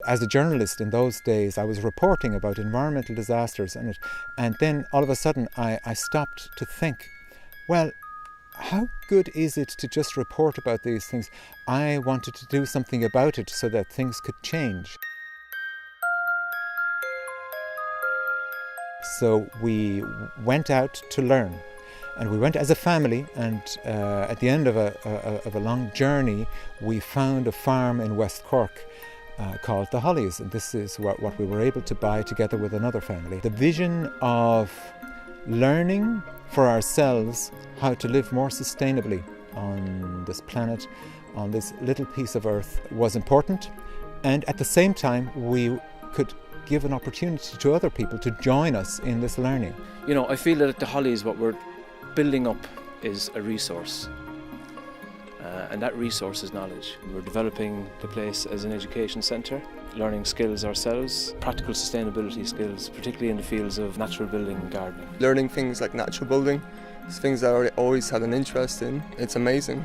As a journalist in those days, I was reporting about environmental disasters and then all of a sudden I stopped to think, well, how good is it to just report about these things? I wanted to do something about it so that things could change. So we went out to learn, and we went as a family, and at the end of a long journey we found a farm in West Cork called the Hollies, and this is what we were able to buy together with another family. The vision of learning for ourselves how to live more sustainably on this planet, on this little piece of earth, was important, and at the same time we could give an opportunity to other people to join us in this learning. You know, I feel that at the Hollies what we're building up is a resource, and that resource is knowledge. We're developing the place as an education centre, learning skills ourselves, practical sustainability skills, particularly in the fields of natural building and gardening. Learning things like natural building, it's things that I always had an interest in. It's amazing,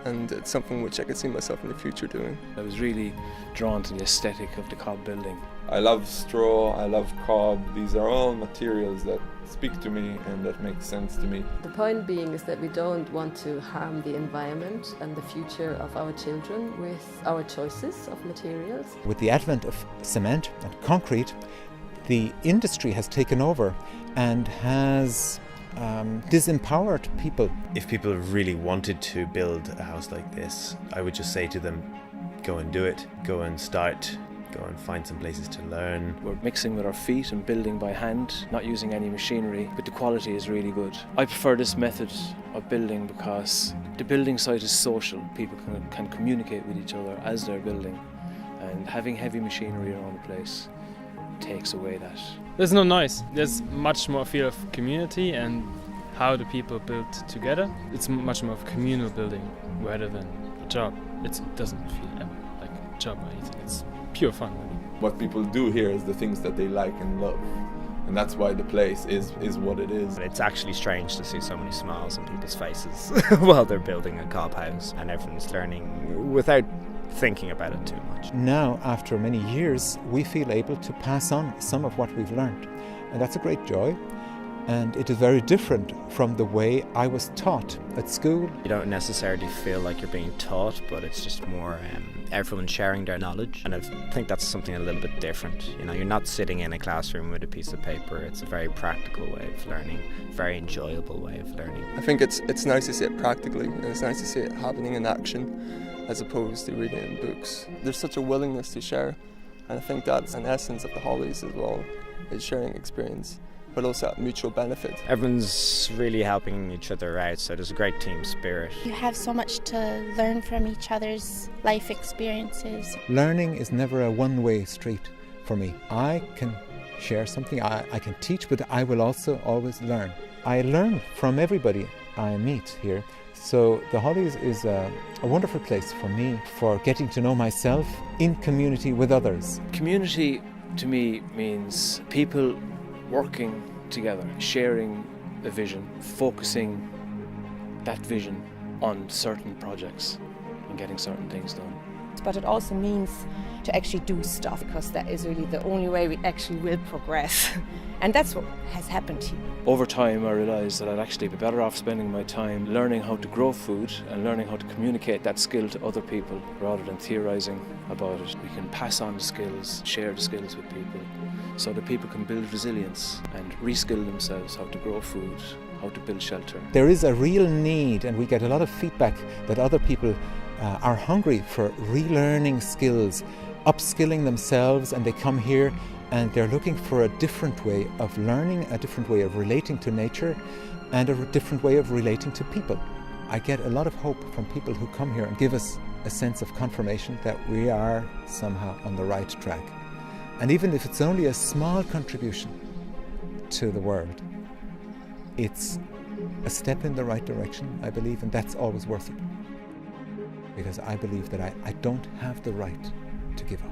and it's something which I could see myself in the future doing. I was really drawn to the aesthetic of the cob building. I love straw, I love cob. These are all materials that speak to me and that make sense to me. The point being is that we don't want to harm the environment and the future of our children with our choices of materials. With the advent of cement and concrete, the industry has taken over and has disempowered people. If people really wanted to build a house like this, I would just say to them, go and do it, go and start, go and find some places to learn. We're mixing with our feet and building by hand, not using any machinery, but the quality is really good. I prefer this method of building because the building site is social. People can communicate with each other as they're building, and having heavy machinery around the place takes away that. There's no noise. There's much more feel of community and how the people build together. It's much more of communal building rather than a job. It doesn't feel ever like a job or anything. It's pure fun, really. What people do here is the things that they like and love, and that's why the place is what it is. It's actually strange to see so many smiles on people's faces while they're building a cob house, and everyone's learning without thinking about it too much. Now, after many years, we feel able to pass on some of what we've learned, and that's a great joy. And it is very different from the way I was taught at school. You don't necessarily feel like you're being taught, but it's just more everyone sharing their knowledge. And I think that's something a little bit different. You know, you're not sitting in a classroom with a piece of paper. It's a very practical way of learning, a very enjoyable way of learning. I think it's nice to see it practically, and it's nice to see it happening in action as opposed to reading it in books. There's such a willingness to share, and I think that's an essence of the Hollies as well, is sharing experience, but also at mutual benefit. Everyone's really helping each other out, so there's a great team spirit. You have so much to learn from each other's life experiences. Learning is never a one-way street for me. I can share something, I can teach, but I will also always learn. I learn from everybody I meet here. So the Hollies is a wonderful place for me for getting to know myself in community with others. Community to me means people working together, sharing a vision, focusing that vision on certain projects and getting certain things done. But it also means to actually do stuff, because that is really the only way we actually will progress. And that's what has happened here. Over time I realised that I'd actually be better off spending my time learning how to grow food and learning how to communicate that skill to other people rather than theorising about it. We can pass on the skills, share the skills with people, so that people can build resilience and reskill themselves how to grow food, how to build shelter. There is a real need, and we get a lot of feedback that other people are hungry for relearning skills, upskilling themselves, and they come here and they're looking for a different way of learning, a different way of relating to nature, and a different way of relating to people. I get a lot of hope from people who come here and give us a sense of confirmation that we are somehow on the right track. And even if it's only a small contribution to the world, it's a step in the right direction, I believe, and that's always worth it. Because I believe that I don't have the right to give up.